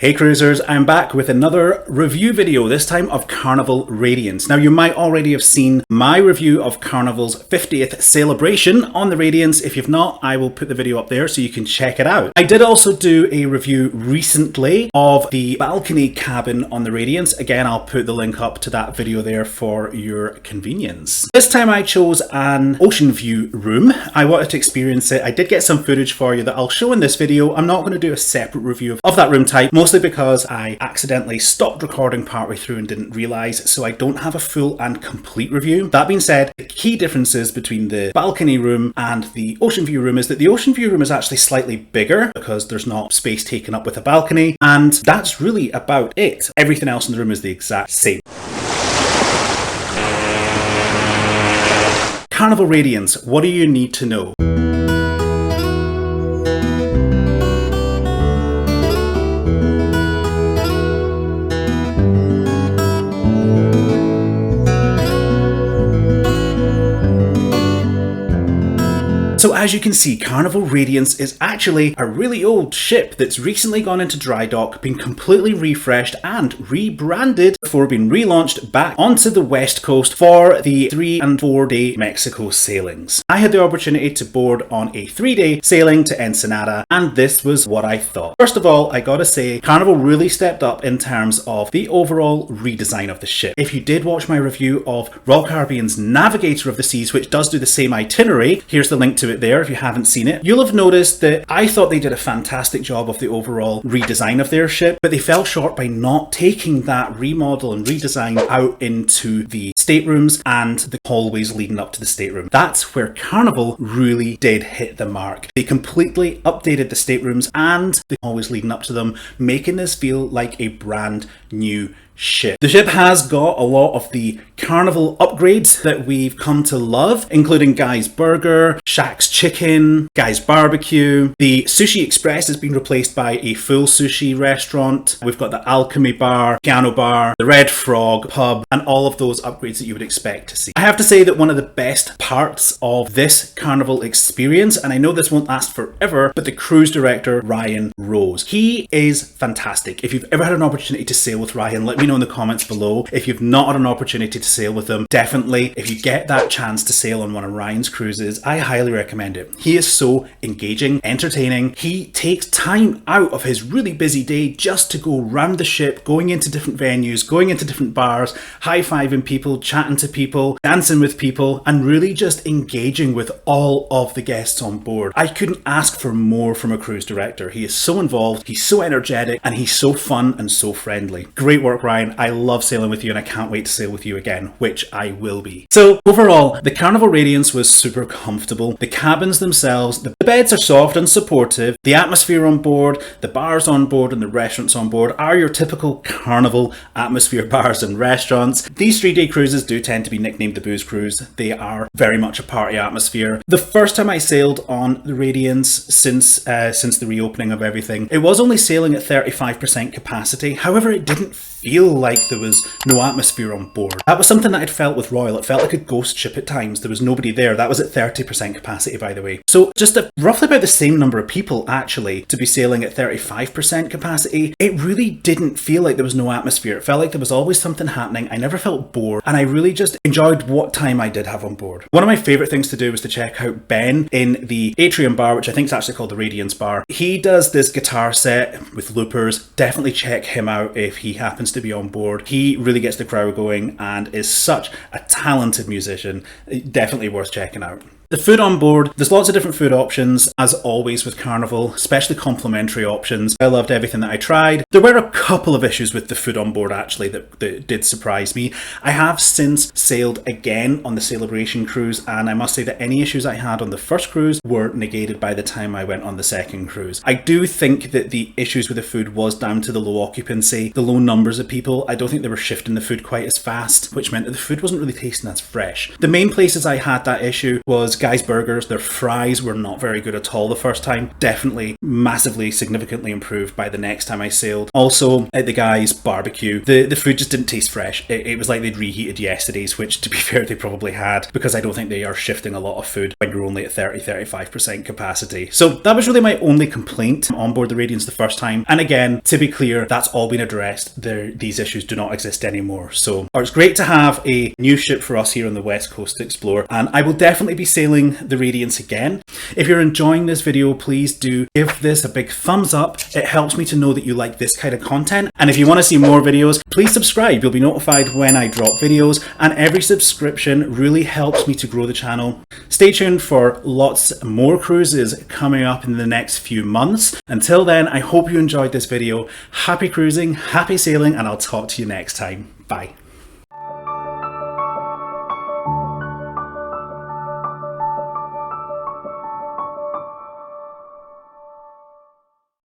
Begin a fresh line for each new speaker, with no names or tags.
Hey cruisers, I'm back with another review video, this time of Carnival Radiance. Now you might already have seen my review of Carnival's 50th celebration on the Radiance. If you've not, I will put the video up there so you can check it out. I did also do a review recently of the balcony cabin on the Radiance. Again, I'll put the link up to that video there for your convenience. This time I chose an ocean view room. I wanted to experience it. I did get some footage for you that I'll show in this video. I'm not going to do a separate review of that room type, mostly because I accidentally stopped recording partway through and didn't realise, so I don't have a full and complete review. That being said, the key differences between the balcony room and the ocean view room is that the ocean view room is actually slightly bigger because there's not space taken up with a balcony, and that's really about it. Everything else in the room is the exact same. Carnival Radiance, what do you need to know? So as you can see, Carnival Radiance is actually a really old ship that's recently gone into dry dock, been completely refreshed and rebranded before being relaunched back onto the west coast for the 3 and 4 day Mexico sailings. I had the opportunity to board on a 3-day sailing to Ensenada, and this was what I thought. First of all, I gotta say, Carnival really stepped up in terms of the overall redesign of the ship. If you did watch my review of Royal Caribbean's Navigator of the Seas, which does do the same itinerary, here's the link to it there if you haven't seen it, you'll have noticed that I thought they did a fantastic job of the overall redesign of their ship, but they fell short by not taking that remodel and redesign out into the staterooms and the hallways leading up to the stateroom. That's where Carnival really did hit the mark. They completely updated the staterooms and the hallways leading up to them, making this feel like a brand new ship. The ship has got a lot of the Carnival upgrades that we've come to love, including Guy's Burger, Shaq's Chicken, Guy's Barbecue. The Sushi Express has been replaced by a full sushi restaurant. We've got the Alchemy Bar, Piano Bar, the Red Frog Pub, and all of those upgrades that you would expect to see. I have to say that one of the best parts of this Carnival experience, and I know this won't last forever, but the cruise director, Ryan Rose. He is fantastic. If you've ever had an opportunity to sail with Ryan, let me know in the comments below. If you've not had an opportunity to sail with him, definitely, if you get that chance to sail on one of Ryan's cruises, I highly recommend it. He is so engaging, entertaining. He takes time out of his really busy day just to go round the ship, going into different venues, going into different bars, high-fiving people, chatting to people, dancing with people, and really just engaging with all of the guests on board. I couldn't ask for more from a cruise director. He is so involved, he's so energetic, and he's so fun and so friendly. Great work, Ryan. I love sailing with you and I can't wait to sail with you again, which I will be. So overall, the Carnival Radiance was super comfortable. The cabins themselves, the beds are soft and supportive. The atmosphere on board, the bars on board and the restaurants on board are your typical Carnival atmosphere bars and restaurants. These 3-day cruises do tend to be nicknamed the Booze Cruise. They are very much a party atmosphere. The first time I sailed on the Radiance since the reopening of everything, it was only sailing at 35% capacity. However, it didn't feel like there was no atmosphere on board. That was something that I'd felt with Royal. It felt like a ghost ship at times. There was nobody there. That was at 30% capacity, by the way. So just roughly about the same number of people actually to be sailing at 35% capacity. It really didn't feel like there was no atmosphere. It felt like there was always something happening. I never felt bored, and I really just enjoyed what time I did have on board. One of my favorite things to do was to check out Ben in the Atrium Bar, which I think is actually called the Radiance Bar. He does this guitar set with loopers. Definitely check him out if he happens to be on board. He really gets the crowd going and is such a talented musician. Definitely worth checking out. The food on board, there's lots of different food options, as always with Carnival, especially complimentary options. I loved everything that I tried. There were a couple of issues with the food on board actually that did surprise me. I have since sailed again on the Celebration cruise, and I must say that any issues I had on the first cruise were negated by the time I went on the second cruise. I do think that the issues with the food was down to the low occupancy, the low numbers of people. I don't think they were shifting the food quite as fast, which meant that the food wasn't really tasting as fresh. The main places I had that issue was Guy's Burgers, their fries were not very good at all the first time. Definitely massively, significantly improved by the next time I sailed. Also, at the Guy's Barbecue, the food just didn't taste fresh. It was like they'd reheated yesterday's, which to be fair, they probably had, because I don't think they are shifting a lot of food when you're only at 30-35% capacity. So that was really my only complaint on board the Radiance the first time. And again, to be clear, that's all been addressed. These issues do not exist anymore. So it's great to have a new ship for us here on the West Coast to explore, and I will definitely be sailing the Radiance again. If you're enjoying this video, please do give this a big thumbs up. It helps me to know that you like this kind of content. And if you want to see more videos, please subscribe. You'll be notified when I drop videos, and every subscription really helps me to grow the channel. Stay tuned for lots more cruises coming up in the next few months. Until then, I hope you enjoyed this video. Happy cruising, happy sailing, and I'll talk to you next time. Bye.